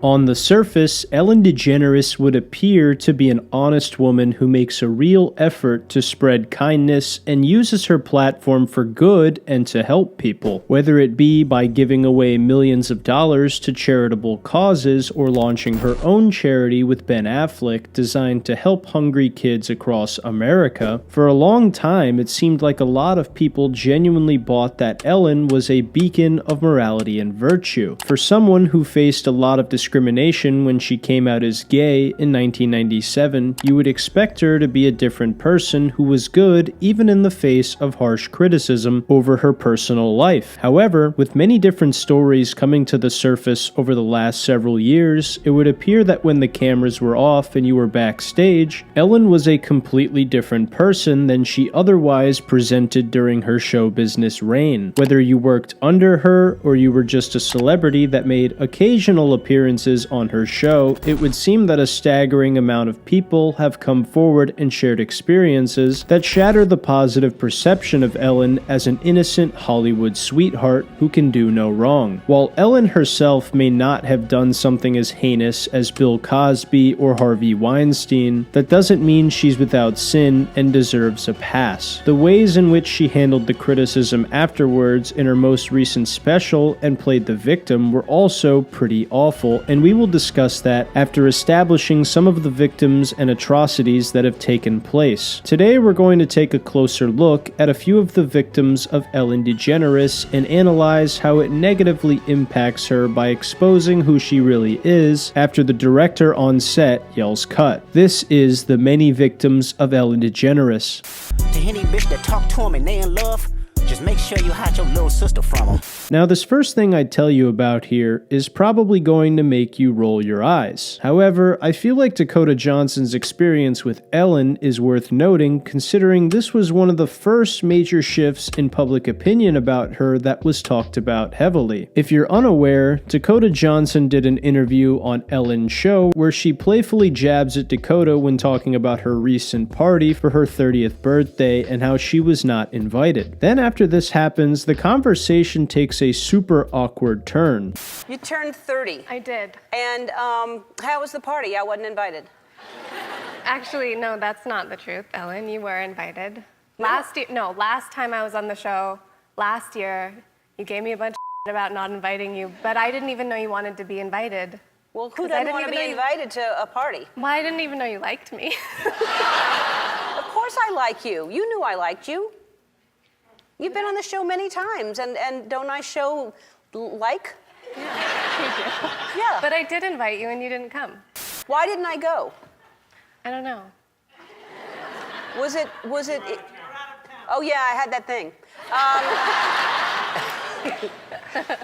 On the surface, Ellen DeGeneres would appear to be an honest woman who makes a real effort to spread kindness and uses her platform for good and to help people, whether it be by giving away millions of dollars to charitable causes or launching her own charity with Ben Affleck designed to help hungry kids across America. For a long time, it seemed like a lot of people genuinely bought that Ellen was a beacon of morality and virtue. For someone who faced a lot of discrimination when she came out as gay in 1997, you would expect her to be a different person who was good even in the face of harsh criticism over her personal life. However, with many different stories coming to the surface over the last several years, it would appear that when the cameras were off and you were backstage, Ellen was a completely different person than she otherwise presented during her show business reign. Whether you worked under her or you were just a celebrity that made occasional appearances on her show, it would seem that a staggering amount of people have come forward and shared experiences that shatter the positive perception of Ellen as an innocent Hollywood sweetheart who can do no wrong. While Ellen herself may not have done something as heinous as Bill Cosby or Harvey Weinstein, that doesn't mean she's without sin and deserves a pass. The ways in which she handled the criticism afterwards in her most recent special and played the victim were also pretty awful, and we will discuss that after establishing some of the victims and atrocities that have taken place. Today we're going to take a closer look at a few of the victims of Ellen DeGeneres and analyze how it negatively impacts her by exposing who she really is after the director on set yells cut. This is The Many Victims of Ellen DeGeneres. To any bitch that talk to him and they in love, just make sure you hide your little sister from him. Now, this first thing I tell you about here is probably going to make you roll your eyes. However, I feel like Dakota Johnson's experience with Ellen is worth noting, considering this was one of the first major shifts in public opinion about her that was talked about heavily. If you're unaware, Dakota Johnson did an interview on Ellen's show where she playfully jabs at Dakota when talking about her recent party for her 30th birthday and how she was not invited. Then after this happens, the conversation takes a super awkward turn. You turned 30. I did. And how was the party? I wasn't invited. Actually, no, that's not the truth, Ellen. You were invited. Last time I was on the show, last year, you gave me a bunch of shit about not inviting you, but I didn't even know you wanted to be invited. Well, who doesn't want to be invited to a party? Well, I didn't even know you liked me. Of course I like you. You knew I liked you. You've been on the show many times, and don't I show like? Yeah, you do. Yeah. But I did invite you, and you didn't come. Why didn't I go? I don't know. Was it? Oh yeah, I had that thing.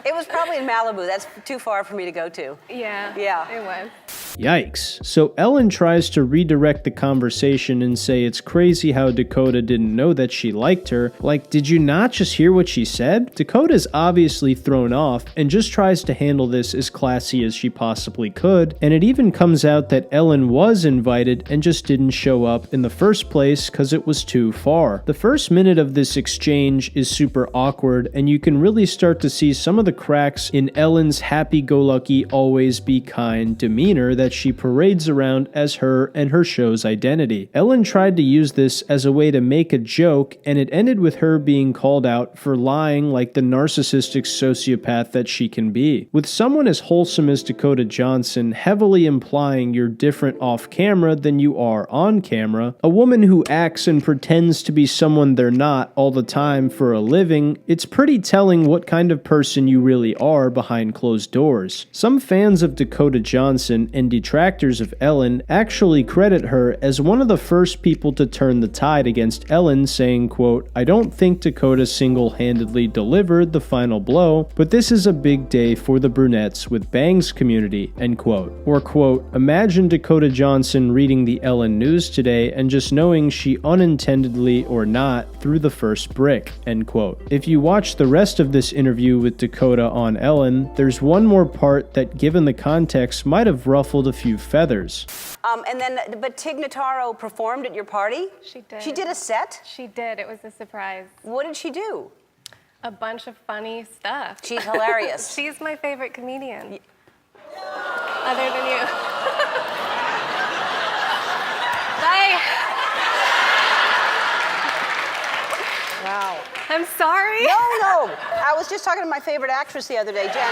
It was probably in Malibu. That's too far for me to go to. Yeah. Yeah. It was. Yikes. So Ellen tries to redirect the conversation and say it's crazy how Dakota didn't know that she liked her. Like, did you not just hear what she said? Dakota's obviously thrown off and just tries to handle this as classy as she possibly could, and it even comes out that Ellen was invited and just didn't show up in the first place because it was too far. The first minute of this exchange is super awkward, and you can really start to see some of the cracks in Ellen's happy-go-lucky, always be kind demeanor that she parades around as her and her show's identity. Ellen tried to use this as a way to make a joke, and it ended with her being called out for lying like the narcissistic sociopath that she can be. With someone as wholesome as Dakota Johnson heavily implying you're different off camera than you are on camera, a woman who acts and pretends to be someone they're not all the time for a living, it's pretty telling what kind of person you really are behind closed doors. Some fans of Dakota Johnson and detractors of Ellen actually credit her as one of the first people to turn the tide against Ellen, saying, quote, "I don't think Dakota single-handedly delivered the final blow, but this is a big day for the brunettes with bangs community," end quote. Or, quote, "Imagine Dakota Johnson reading the Ellen news today and just knowing she unintendedly or not threw the first brick," end quote. If you watch the rest of this interview with Dakota on Ellen, there's one more part that, given the context, might have ruffled a few feathers. But Tig Notaro performed at your party? She did. She did a set? She did. It was a surprise. What did she do? A bunch of funny stuff. She's hilarious. She's my favorite comedian. other than you. Bye. Wow. I'm sorry. No. I was just talking to my favorite actress the other day, Jen.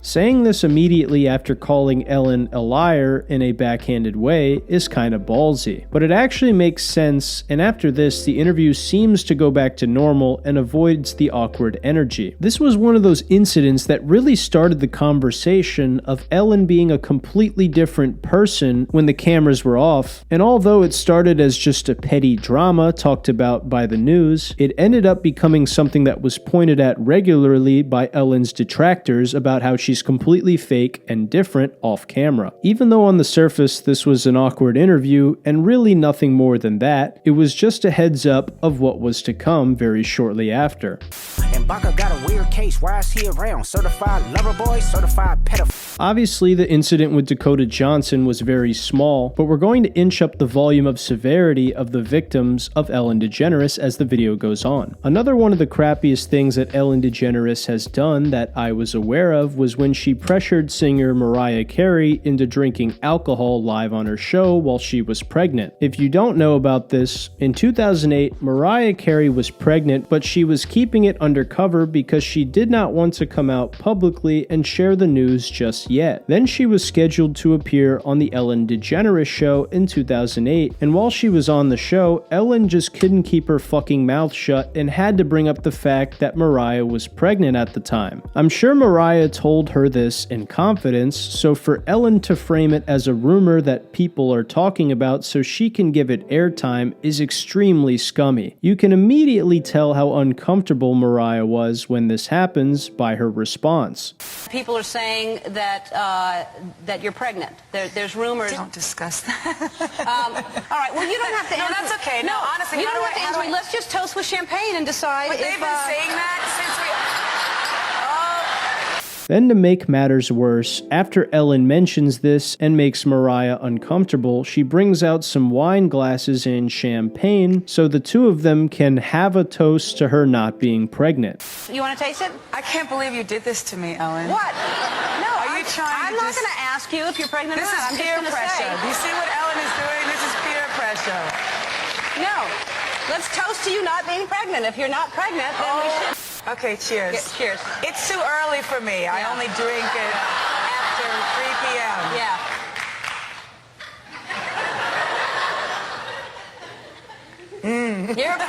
Saying this immediately after calling Ellen a liar in a backhanded way is kind of ballsy, but it actually makes sense, and after this, the interview seems to go back to normal and avoids the awkward energy. This was one of those incidents that really started the conversation of Ellen being a completely different person when the cameras were off, and although it started as just a petty drama talked about by the news, it ended up becoming something that was pointed at regularly by Ellen's detractors about how she's completely fake and different off camera. Even though on the surface this was an awkward interview and really nothing more than that, it was just a heads up of what was to come very shortly after. And Baca got a weird case. Why is he around? Certified lover boy, certified pedophile. Obviously, the incident with Dakota Johnson was very small, but we're going to inch up the volume of severity of the victims of Ellen DeGeneres as the video goes on. Another one of the crappiest things that Ellen DeGeneres has done that I was aware of was when she pressured singer Mariah Carey into drinking alcohol live on her show while she was pregnant. If you don't know about this, in 2008, Mariah Carey was pregnant, but she was keeping it undercover because she did not want to come out publicly and share the news just yet. Then she was scheduled to appear on the Ellen DeGeneres show in 2008, and while she was on the show, Ellen just couldn't keep her fucking mouth shut and had to bring up the fact that Mariah was pregnant at the time. I'm sure Mariah told her this in confidence, so for Ellen to frame it as a rumor that people are talking about so she can give it airtime is extremely scummy. You can immediately tell how uncomfortable Mariah was when this happens by her response. People are saying that you're pregnant. There's rumors. Don't discuss that. All right. Well, you don't have to No, answer. that's okay. No, honestly, you how don't do have to I- how answer. do I- Let's just toast with champagne and decide. But they've been saying that since we... Then to make matters worse, after Ellen mentions this and makes Mariah uncomfortable, she brings out some wine glasses and champagne so the two of them can have a toast to her not being pregnant. You want to taste it? I can't believe you did this to me, Ellen. What? No. Are you trying I'm to not just- going to ask you if you're pregnant This or not. I'm is just peer going to pressure. say. Do you see what Ellen is doing? This is peer pressure. No. Let's toast to you not being pregnant. If you're not pregnant, then we should. Okay, cheers. Yeah, cheers. It's too early for me. I only drink it after 3 p.m. Yeah. You're pregnant.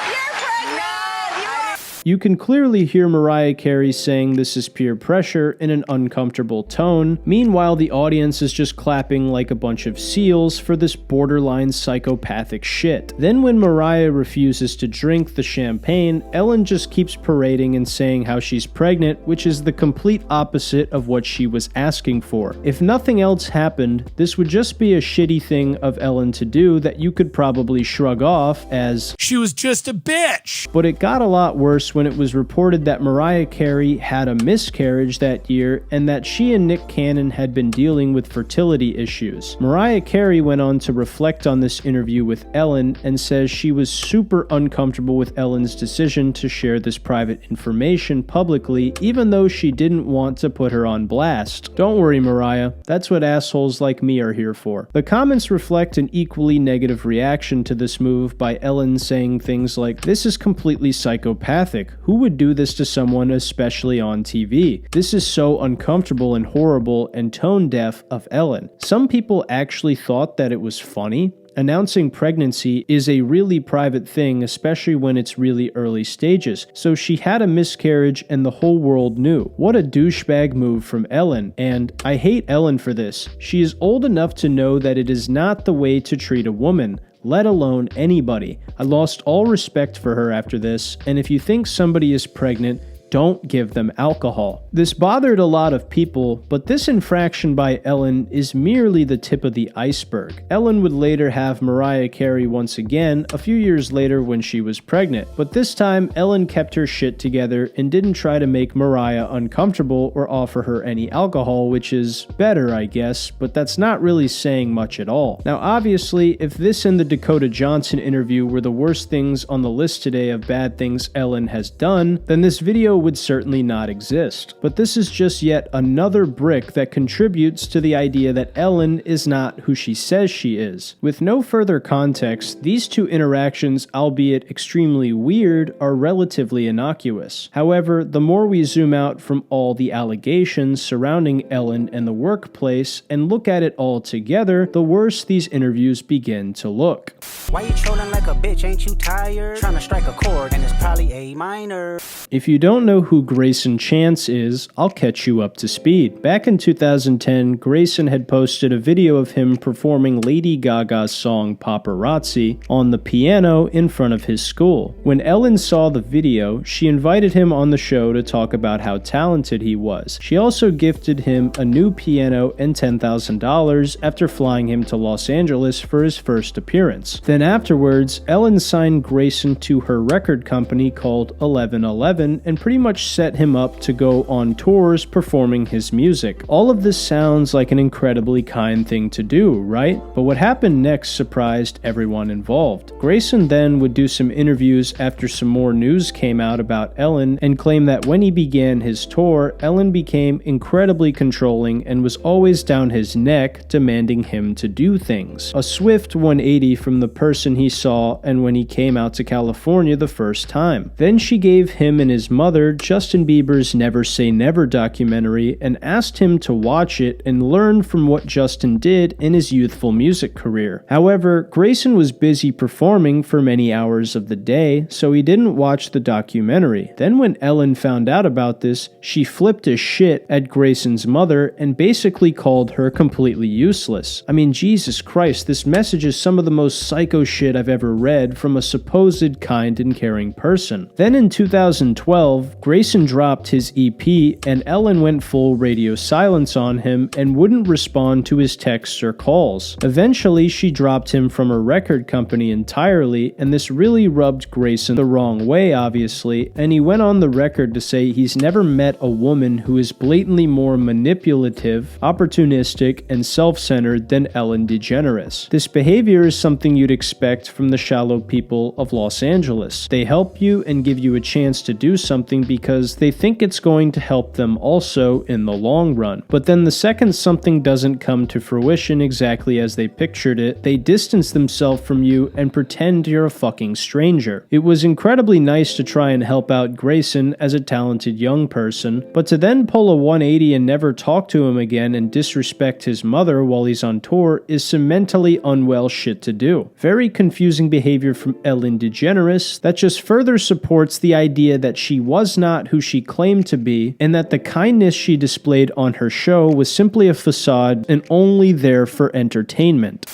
You're pregnant. You can clearly hear Mariah Carey saying this is peer pressure in an uncomfortable tone. Meanwhile, the audience is just clapping like a bunch of seals for this borderline psychopathic shit. Then when Mariah refuses to drink the champagne, Ellen just keeps parading and saying how she's pregnant, which is the complete opposite of what she was asking for. If nothing else happened, this would just be a shitty thing of Ellen to do that you could probably shrug off as, "She was just a bitch." but it got a lot worse when it was reported that Mariah Carey had a miscarriage that year and that she and Nick Cannon had been dealing with fertility issues. Mariah Carey went on to reflect on this interview with Ellen and says she was super uncomfortable with Ellen's decision to share this private information publicly, even though she didn't want to put her on blast. Don't worry, Mariah, that's what assholes like me are here for. The comments reflect an equally negative reaction to this move by Ellen saying things like, "This is completely psychopathic. Who would do this to someone, especially on TV? This is so uncomfortable and horrible and tone deaf of Ellen." Some people actually thought that it was funny. Announcing pregnancy is a really private thing, especially when it's really early stages, so she had a miscarriage and the whole world knew. What a douchebag move from Ellen, and I hate Ellen for this. She is old enough to know that it is not the way to treat a woman, let alone anybody. I lost all respect for her after this, and if you think somebody is pregnant, don't give them alcohol. This bothered a lot of people, but this infraction by Ellen is merely the tip of the iceberg. Ellen would later have Mariah Carey once again a few years later when she was pregnant, but this time Ellen kept her shit together and didn't try to make Mariah uncomfortable or offer her any alcohol, which is better, I guess, but that's not really saying much at all. Now obviously, if this and the Dakota Johnson interview were the worst things on the list today of bad things Ellen has done, then this video would certainly not exist. But this is just yet another brick that contributes to the idea that Ellen is not who she says she is. With no further context, these two interactions, albeit extremely weird, are relatively innocuous. However, the more we zoom out from all the allegations surrounding Ellen and the workplace and look at it all together, the worse these interviews begin to look. Why you trolling like a bitch? Ain't you tired? Trying to strike a chord and it's probably A minor. If you don't know who Grayson Chance is, I'll catch you up to speed. Back in 2010, Grayson had posted a video of him performing Lady Gaga's song Paparazzi on the piano in front of his school. When Ellen saw the video, she invited him on the show to talk about how talented he was. She also gifted him a new piano and $10,000 after flying him to Los Angeles for his first appearance. Then afterwards, Ellen signed Grayson to her record company called 1111 and pretty much set him up to go on tours performing his music. All of this sounds like an incredibly kind thing to do, right? But what happened next surprised everyone involved. Grayson then would do some interviews after some more news came out about Ellen and claim that when he began his tour, Ellen became incredibly controlling and was always down his neck demanding him to do things. A swift 180 from the person he saw and when he came out to California the first time. Then she gave him and his mother Justin Bieber's Never Say Never documentary and asked him to watch it and learn from what Justin did in his youthful music career. However, Grayson was busy performing for many hours of the day, so he didn't watch the documentary. Then when Ellen found out about this, she flipped a shit at Grayson's mother and basically called her completely useless. I mean, Jesus Christ, this message is some of the most psycho shit I've ever read from a supposed kind and caring person. Then in 2012, Grayson dropped his EP and Ellen went full radio silence on him and wouldn't respond to his texts or calls. Eventually, she dropped him from her record company entirely, and this really rubbed Grayson the wrong way, obviously, and he went on the record to say he's never met a woman who is blatantly more manipulative, opportunistic, and self-centered than Ellen DeGeneres. This behavior is something you'd expect from the shallow people of Los Angeles. They help you and give you a chance to do something because they think it's going to help them also in the long run. But then the second something doesn't come to fruition exactly as they pictured it, they distance themselves from you and pretend you're a fucking stranger. It was incredibly nice to try and help out Grayson as a talented young person, but to then pull a 180 and never talk to him again and disrespect his mother while he's on tour is some mentally unwell shit to do. Very confusing behavior from Ellen DeGeneres that just further supports the idea that she was not who she claimed to be and that the kindness she displayed on her show was simply a facade and only there for entertainment.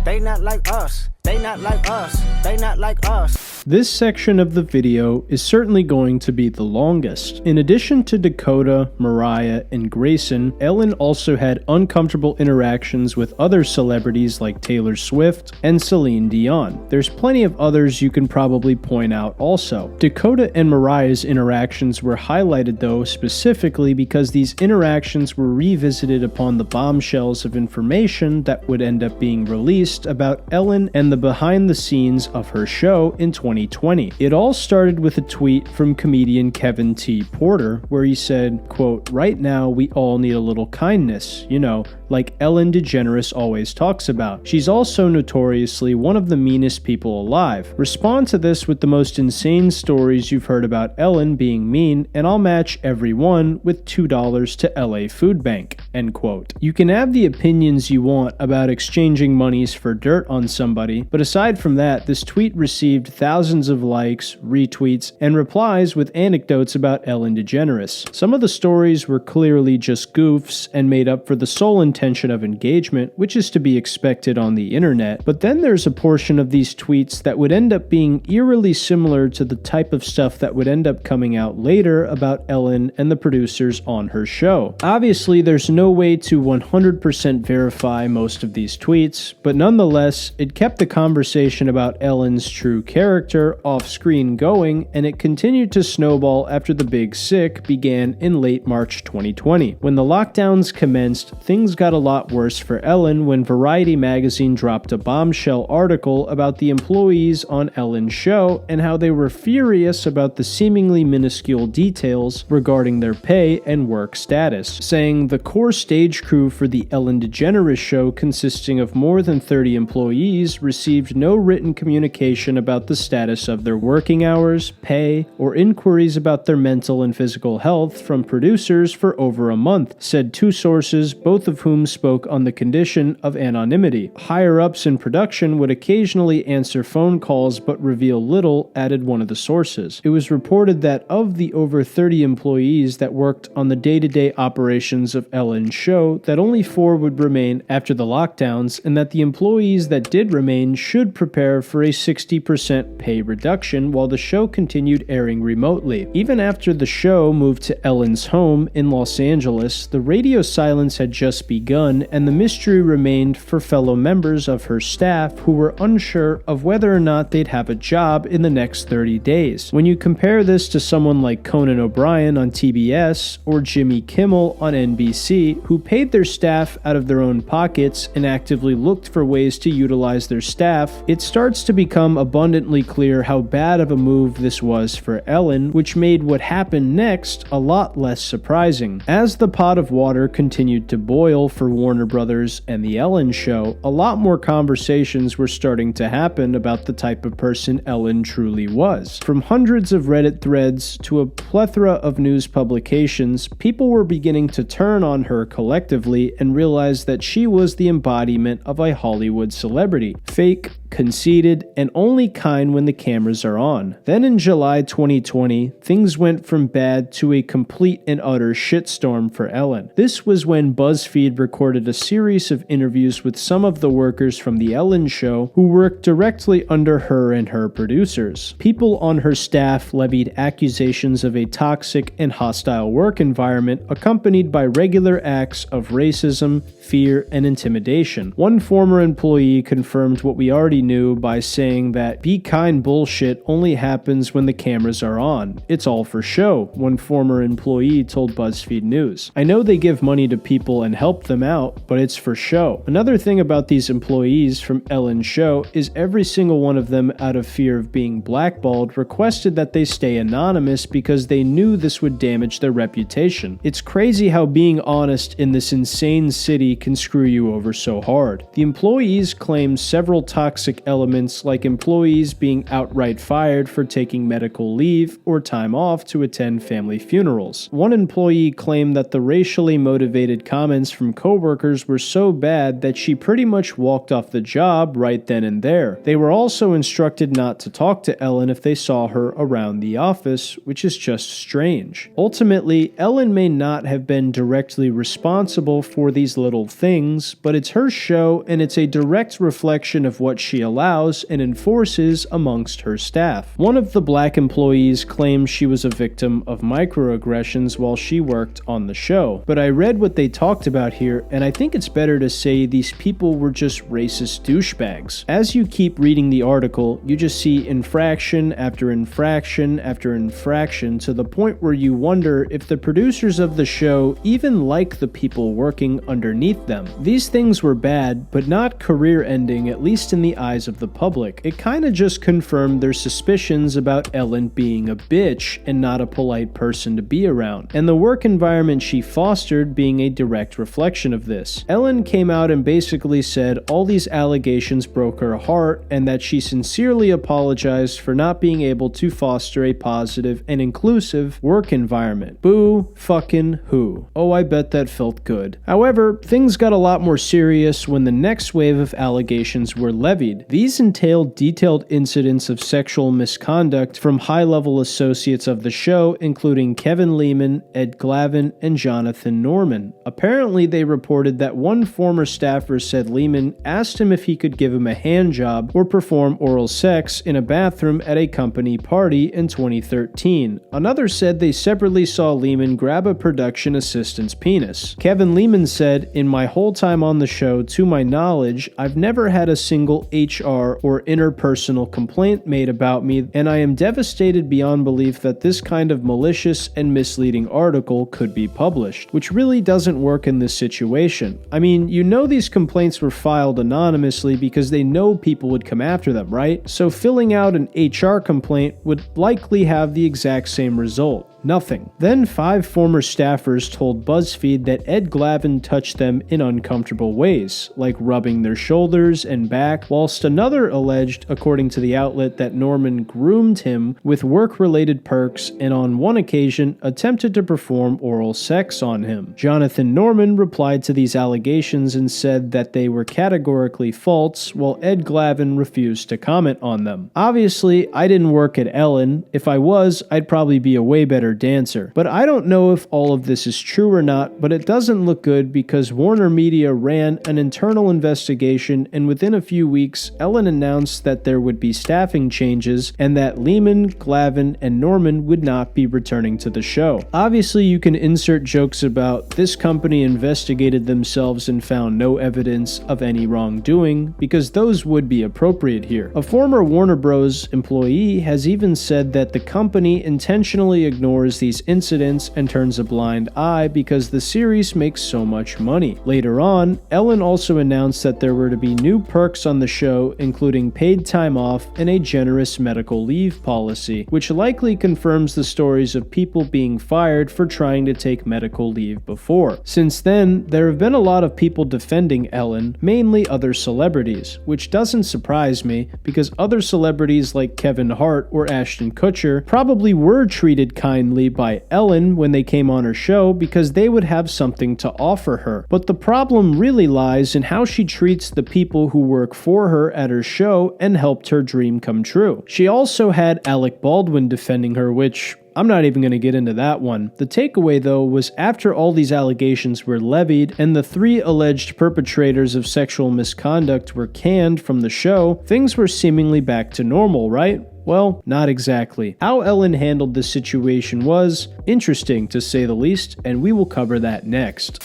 They not like us. They not like us. They not like us. This section of the video is certainly going to be the longest. In addition to Dakota, Mariah, and Grayson, Ellen also had uncomfortable interactions with other celebrities like Taylor Swift and Celine Dion. There's plenty of others you can probably point out also. Dakota and Mariah's interactions were highlighted though specifically because these interactions were revisited upon the bombshells of information that would end up being released about Ellen and the behind the scenes of her show in 2020. It all started with a tweet from comedian Kevin T. Porter where he said, quote, "Right now we all need a little kindness, you know, like Ellen DeGeneres always talks about. She's also notoriously one of the meanest people alive. Respond to this with the most insane stories you've heard about Ellen being mean, and I'll match every one with $2 to LA Food Bank." End quote. You can have the opinions you want about exchanging monies for dirt on somebody, but aside from that, this tweet received thousands of likes, retweets, and replies with anecdotes about Ellen DeGeneres. Some of the stories were clearly just goofs and made up for the sole intention of engagement, which is to be expected on the internet, but then there's a portion of these tweets that would end up being eerily similar to the type of stuff that would end up coming out later about Ellen and the producers on her show. Obviously, there's no way to 100% verify most of these tweets, but nonetheless, it kept the conversation about Ellen's true character character off-screen going, and it continued to snowball after The Big Sick began in late March 2020. When the lockdowns commenced, things got a lot worse for Ellen when Variety magazine dropped a bombshell article about the employees on Ellen's show and how they were furious about the seemingly minuscule details regarding their pay and work status, saying the core stage crew for the Ellen DeGeneres show, consisting of more than 30 employees, received no written communication about the status of their working hours, pay, or inquiries about their mental and physical health from producers for over a month, said two sources, both of whom spoke on the condition of anonymity. Higher-ups in production would occasionally answer phone calls but reveal little, added one of the sources. It was reported that of the over 30 employees that worked on the day-to-day operations of Ellen's show, that only 4 would remain after the lockdowns, and that the employees that did remain should prepare for a 60% pay reduction while the show continued airing remotely. Even after the show moved to Ellen's home in Los Angeles, the radio silence had just begun, and the mystery remained for fellow members of her staff who were unsure of whether or not they'd have a job in the next 30 days. When you compare this to someone like Conan O'Brien on TBS or Jimmy Kimmel on NBC, who paid their staff out of their own pockets and actively looked for ways to utilize their staff, it starts to become abundantly clear how bad of a move this was for Ellen, which made what happened next a lot less surprising. As the pot of water continued to boil for Warner Brothers and The Ellen Show, a lot more conversations were starting to happen about the type of person Ellen truly was. From hundreds of Reddit threads to a plethora of news publications, people were beginning to turn on her collectively and realize that she was the embodiment of a Hollywood celebrity. Fake, conceited, and only kind when the cameras are on. Then in July 2020, things went from bad to a complete and utter shitstorm for Ellen. This was when BuzzFeed recorded a series of interviews with some of the workers from The Ellen Show who worked directly under her and her producers. People on her staff levied accusations of a toxic and hostile work environment accompanied by regular acts of racism, fear, and intimidation. One former employee confirmed what we already knew by saying that be kind bullshit only happens when the cameras are on. It's all for show, one former employee told BuzzFeed News. I know they give money to people and help them out, but it's for show. Another thing about these employees from Ellen's show is every single one of them, out of fear of being blackballed, requested that they stay anonymous because they knew this would damage their reputation. It's crazy how being honest in this insane city can screw you over so hard. The employees claim several toxic elements, like employees being outright fired for taking medical leave or time off to attend family funerals. One employee claimed that the racially motivated comments from coworkers were so bad that she pretty much walked off the job right then and there. They were also instructed not to talk to Ellen if they saw her around the office, which is just strange. Ultimately, Ellen may not have been directly responsible for these little things, but it's her show and it's a direct reflection of what she allows and enforces amongst her staff. One of the black employees claims she was a victim of microaggressions while she worked on the show, but I read what they talked about here and I think it's better to say these people were just racist douchebags. As you keep reading the article, you just see infraction after infraction after infraction to the point where you wonder if the producers of the show even like the people working underneath them. These things were bad, but not career-ending, at least in the eyes of the public. It kinda just confirmed their suspicions about Ellen being a bitch and not a polite person to be around, and the work environment she fostered being a direct reflection of this. Ellen came out and basically said all these allegations broke her heart and that she sincerely apologized for not being able to foster a positive and inclusive work environment. Boo fucking who. Oh, I bet that felt good. However, things got a lot more serious when the next wave of allegations were levied. These entailed detailed incidents of sexual misconduct from high-level associates of the show, including Kevin Lehman, Ed Glavin, and Jonathan Norman. Apparently, they reported that one former staffer said Lehman asked him if he could give him a hand job or perform oral sex in a bathroom at a company party in 2013. Another said they separately saw Lehman grab a production assistant's penis. Kevin Lehman said, "In my whole time on the show, to my knowledge, I've never had a single HR or interpersonal complaint made about me, and I am devastated beyond belief that this kind of malicious and misleading article could be published, which really doesn't work in this situation. I mean, you know these complaints were filed anonymously because they know people would come after them, right? So filling out an HR complaint would likely have the exact same result. Nothing. Then 5 former staffers told BuzzFeed that Ed Glavin touched them in uncomfortable ways, like rubbing their shoulders and back, whilst another alleged, according to the outlet, that Norman groomed him with work-related perks and on one occasion attempted to perform oral sex on him. Jonathan Norman replied to these allegations and said that they were categorically false, while Ed Glavin refused to comment on them. Obviously, I didn't work at Ellen. If I was, I'd probably be a way better dancer. But I don't know if all of this is true or not, but it doesn't look good because Warner Media ran an internal investigation, and within a few weeks, Ellen announced that there would be staffing changes and that Lehman, Glavin, and Norman would not be returning to the show. Obviously, you can insert jokes about this company investigated themselves and found no evidence of any wrongdoing, because those would be appropriate here. A former Warner Bros. Employee has even said that the company intentionally ignores these incidents and turns a blind eye because the series makes so much money. Later on, Ellen also announced that there were to be new perks on the show, including paid time off and a generous medical leave policy, which likely confirms the stories of people being fired for trying to take medical leave before. Since then, there have been a lot of people defending Ellen, mainly other celebrities, which doesn't surprise me because other celebrities like Kevin Hart or Ashton Kutcher probably were treated kindly by Ellen when they came on her show because they would have something to offer her. But the problem really lies in how she treats the people who work for her at her show and helped her dream come true. She also had Alec Baldwin defending her, which I'm not even going to get into that one. The takeaway, though, was after all these allegations were levied and the 3 alleged perpetrators of sexual misconduct were canned from the show, things were seemingly back to normal, right? Well, not exactly. How Ellen handled this situation was interesting, to say the least, and we will cover that next.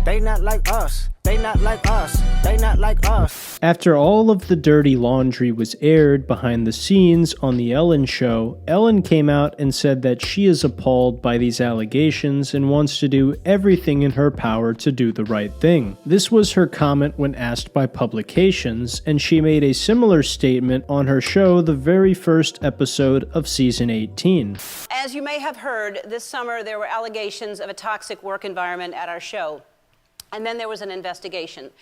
They not like us. They not like us. They not like us. After all of the dirty laundry was aired behind the scenes on The Ellen Show, Ellen came out and said that she is appalled by these allegations and wants to do everything in her power to do the right thing. This was her comment when asked by publications, and she made a similar statement on her show the very first episode of season 18. As you may have heard, this summer there were allegations of a toxic work environment at our show. And then there was an investigation.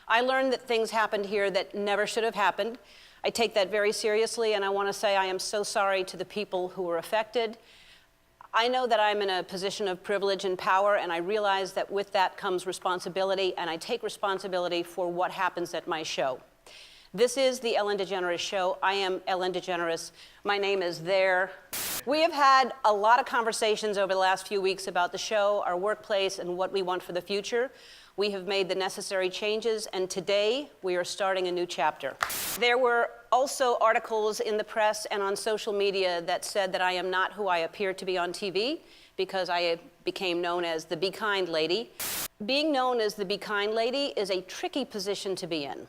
I learned that things happened here that never should have happened. I take that very seriously, and I want to say I am so sorry to the people who were affected. I know that I'm in a position of privilege and power, and I realize that with that comes responsibility, and I take responsibility for what happens at my show. This is the Ellen DeGeneres Show. I am Ellen DeGeneres. My name is there. We have had a lot of conversations over the last few weeks about the show, our workplace, and what we want for the future. We have made the necessary changes, and today we are starting a new chapter. There were also articles in the press and on social media that said that I am not who I appear to be on TV because I became known as the Be Kind Lady. Being known as the Be Kind Lady is a tricky position to be in.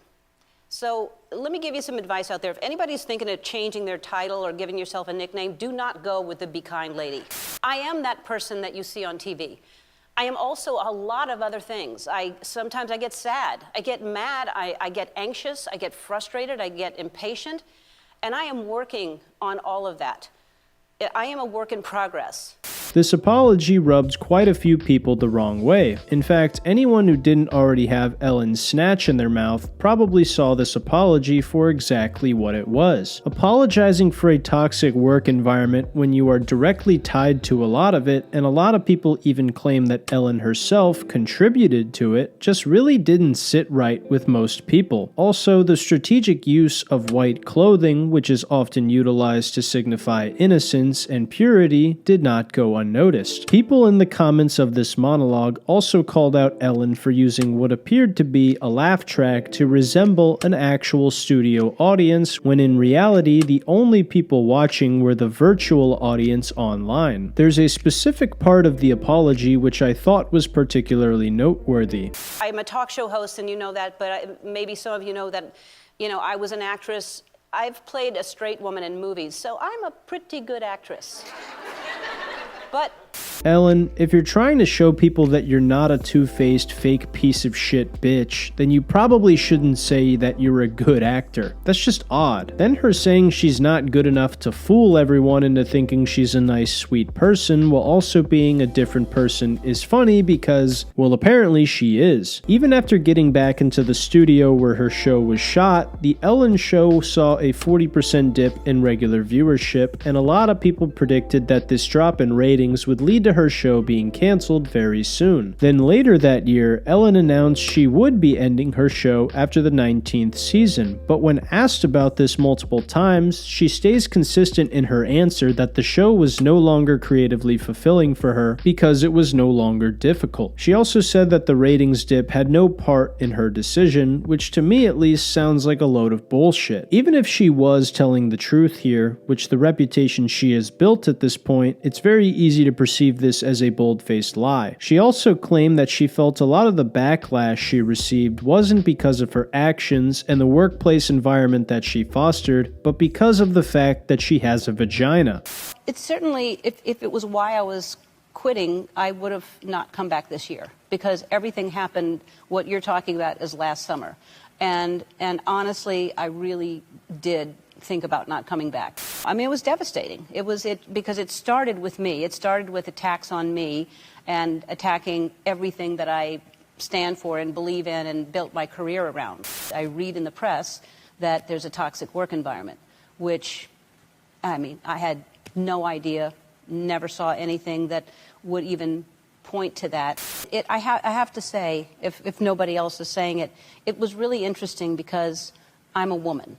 So let me give you some advice out there. If anybody's thinking of changing their title or giving yourself a nickname, do not go with the Be Kind Lady. I am that person that you see on TV. I am also a lot of other things. Sometimes I get sad, I get mad, I get anxious, I get frustrated, I get impatient, and I am working on all of that. I am a work in progress. This apology rubbed quite a few people the wrong way. In fact, anyone who didn't already have Ellen's snatch in their mouth probably saw this apology for exactly what it was. Apologizing for a toxic work environment when you are directly tied to a lot of it, and a lot of people even claim that Ellen herself contributed to it, just really didn't sit right with most people. Also, the strategic use of white clothing, which is often utilized to signify innocence and purity, did not go unnoticed. People in the comments of this monologue also called out Ellen for using what appeared to be a laugh track to resemble an actual studio audience, when in reality the only people watching were the virtual audience online. There's a specific part of the apology which I thought was particularly noteworthy. I'm a talk show host, and you know that, but maybe some of you know that You know, I was an actress. I've played a straight woman in movies, so I'm a pretty good actress. But Ellen, if you're trying to show people that you're not a two-faced fake piece of shit bitch, then you probably shouldn't say that you're a good actor. That's just odd. Then her saying she's not good enough to fool everyone into thinking she's a nice, sweet person while also being a different person is funny because, well, apparently she is. Even after getting back into the studio where her show was shot, the Ellen show saw a 40% dip in regular viewership, and a lot of people predicted that this drop in ratings would lead to her show being canceled very soon. Then later that year, Ellen announced she would be ending her show after the 19th season, but when asked about this multiple times, she stays consistent in her answer that the show was no longer creatively fulfilling for her because it was no longer difficult. She also said that the ratings dip had no part in her decision, which to me at least sounds like a load of bullshit. Even if she was telling the truth here, which the reputation she has built at this point, it's very easy to perceive this as a bold-faced lie. She also claimed that she felt a lot of the backlash she received wasn't because of her actions and the workplace environment that she fostered, but because of the fact that she has a vagina. it's certainly, if it was why I was quitting, I would have not come back this year because everything happened, what you're talking about is last summer. And honestly, I really did think about not coming back. I mean, it was devastating. Because it started with me. It started with attacks on me and attacking everything that I stand for and believe in and built my career around. I read in the press that there's a toxic work environment, which, I mean, I had no idea, never saw anything that would even point to that. I have to say, if nobody else is saying it, it was really interesting because I'm a woman,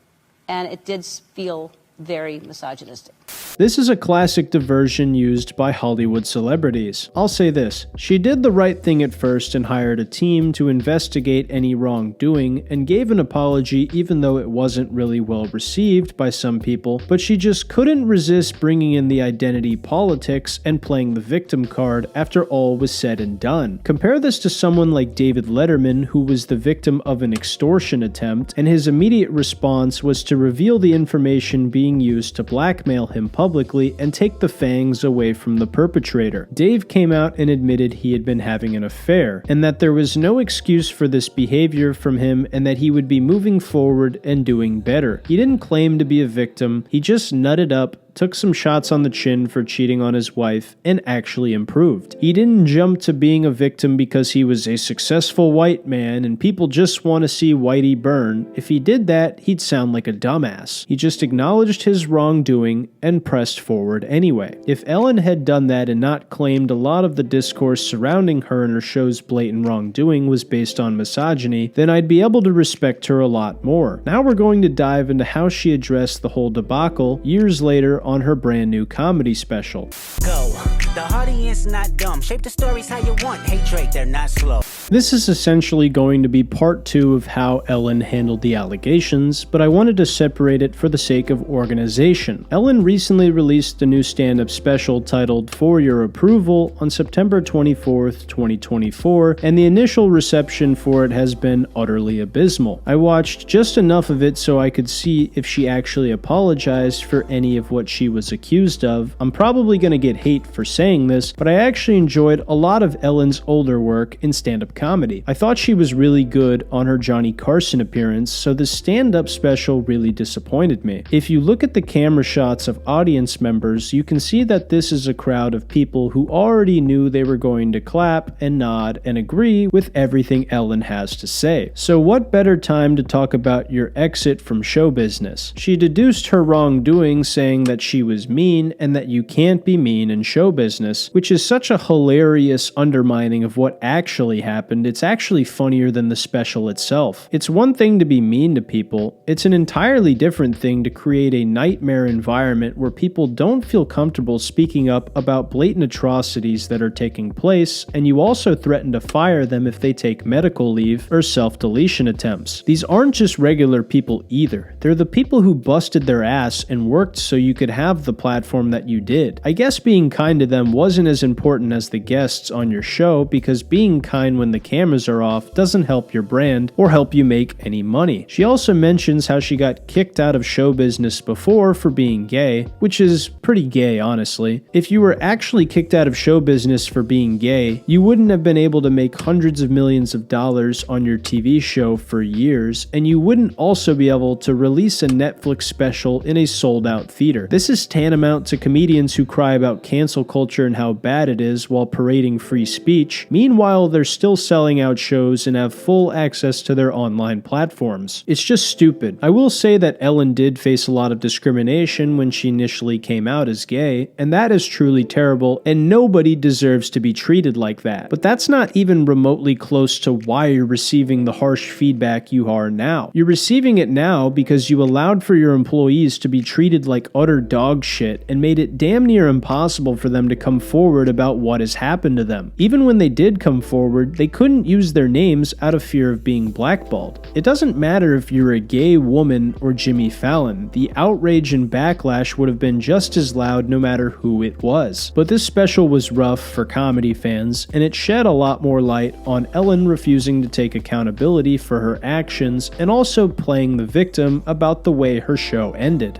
and it did feel very misogynistic. This is a classic diversion used by Hollywood celebrities. I'll say this, she did the right thing at first and hired a team to investigate any wrongdoing and gave an apology even though it wasn't really well received by some people, but she just couldn't resist bringing in the identity politics and playing the victim card after all was said and done. Compare this to someone like David Letterman, who was the victim of an extortion attempt, and his immediate response was to reveal the information being used to blackmail him publicly and take the fangs away from the perpetrator. Dave came out and admitted he had been having an affair, and that there was no excuse for this behavior from him and that he would be moving forward and doing better. He didn't claim to be a victim, he just nutted up, took some shots on the chin for cheating on his wife, and actually improved. He didn't jump to being a victim because he was a successful white man and people just want to see Whitey burn. If he did that, he'd sound like a dumbass. He just acknowledged his wrongdoing and pressed forward anyway. If Ellen had done that and not claimed a lot of the discourse surrounding her and her show's blatant wrongdoing was based on misogyny, then I'd be able to respect her a lot more. Now we're going to dive into how she addressed the whole debacle years later on her brand new comedy special. Go. The audience not dumb. Shape the stories how you want. Hey Drake, they're not slow. This is essentially going to be part 2 of how Ellen handled the allegations, but I wanted to separate it for the sake of organization. Ellen recently released a new stand-up special titled For Your Approval on September 24th, 2024, and the initial reception for it has been utterly abysmal. I watched just enough of it so I could see if she actually apologized for any of what she was accused of. I'm probably going to get hate for saying this, but I actually enjoyed a lot of Ellen's older work in stand-up comedy. I thought she was really good on her Johnny Carson appearance, so the stand-up special really disappointed me. If you look at the camera shots of audience members, you can see that this is a crowd of people who already knew they were going to clap and nod and agree with everything Ellen has to say. So what better time to talk about your exit from show business? She deduced her wrongdoing saying that she was mean and that you can't be mean in show business, which is such a hilarious undermining of what actually happened. It's actually funnier than the special itself. It's one thing to be mean to people, it's an entirely different thing to create a nightmare environment where people don't feel comfortable speaking up about blatant atrocities that are taking place, and you also threaten to fire them if they take medical leave or self-deletion attempts. These aren't just regular people either. They're the people who busted their ass and worked so you could have the platform that you did. I guess being kind to them wasn't as important as the guests on your show, because being kind when the the cameras are off doesn't help your brand or help you make any money. She also mentions how she got kicked out of show business before for being gay, which is pretty gay, honestly. If you were actually kicked out of show business for being gay, you wouldn't have been able to make hundreds of millions of dollars on your TV show for years, and you wouldn't also be able to release a Netflix special in a sold-out theater. This is tantamount to comedians who cry about cancel culture and how bad it is while parading free speech. Meanwhile, they're still selling out shows and have full access to their online platforms. It's just stupid. I will say that Ellen did face a lot of discrimination when she initially came out as gay, and that is truly terrible, and nobody deserves to be treated like that. But that's not even remotely close to why you're receiving the harsh feedback you are now. You're receiving it now because you allowed for your employees to be treated like utter dog shit and made it damn near impossible for them to come forward about what has happened to them. Even when they did come forward, they couldn't use their names out of fear of being blackballed. It doesn't matter if you're a gay woman or Jimmy Fallon, the outrage and backlash would have been just as loud no matter who it was. But this special was rough for comedy fans, and it shed a lot more light on Ellen refusing to take accountability for her actions and also playing the victim about the way her show ended.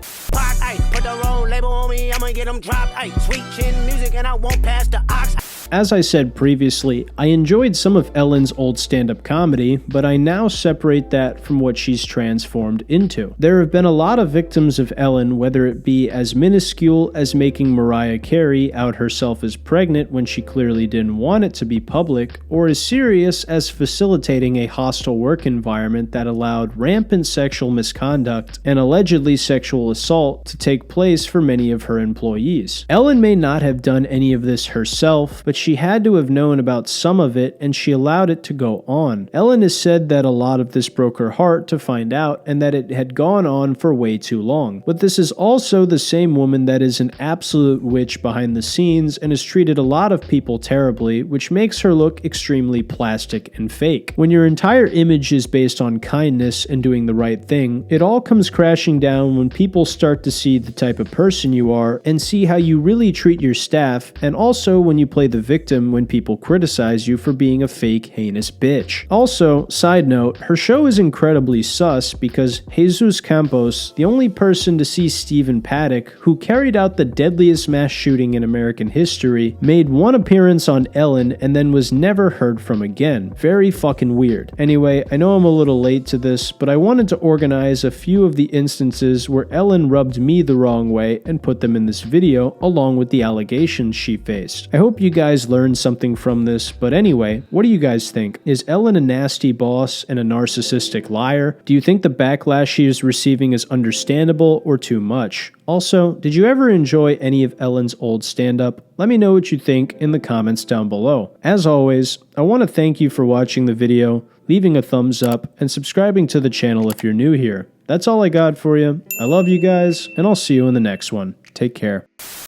Put the road label on me, I'ma get them dropped. Sweet chin music and I won't pass the ox. As I said previously, I enjoyed some of Ellen's old stand-up comedy, but I now separate that from what she's transformed into. There have been a lot of victims of Ellen, whether it be as minuscule as making Mariah Carey out herself as pregnant when she clearly didn't want it to be public, or as serious as facilitating a hostile work environment that allowed rampant sexual misconduct and allegedly sexual assault to take place for many of her employees. Ellen may not have done any of this herself, but she had to have known about some of it, and she allowed it to go on. Ellen has said that a lot of this broke her heart to find out, and that it had gone on for way too long. But this is also the same woman that is an absolute witch behind the scenes and has treated a lot of people terribly, which makes her look extremely plastic and fake. When your entire image is based on kindness and doing the right thing, it all comes crashing down when people start to see the type of person you are and see how you really treat your staff, and also when you play the victim when people criticize you for being a fake, heinous bitch. Also, side note, her show is incredibly sus because Jesus Campos, the only person to see Stephen Paddock, who carried out the deadliest mass shooting in American history, made one appearance on Ellen and then was never heard from again. Very fucking weird. Anyway, I know I'm a little late to this, but I wanted to organize a few of the instances where Ellen rubbed me the wrong way and put them in this video along with the allegations she faced. I hope you guys learned something from this, but anyway, what do you guys think? Is Ellen a nasty boss and a narcissistic liar? Do you think the backlash she is receiving is understandable or too much? Also, did you ever enjoy any of Ellen's old stand-up? Let me know what you think in the comments down below. As always, I want to thank you for watching the video, leaving a thumbs up, and subscribing to the channel if you're new here. That's all I got for you. I love you guys, and I'll see you in the next one. Take care.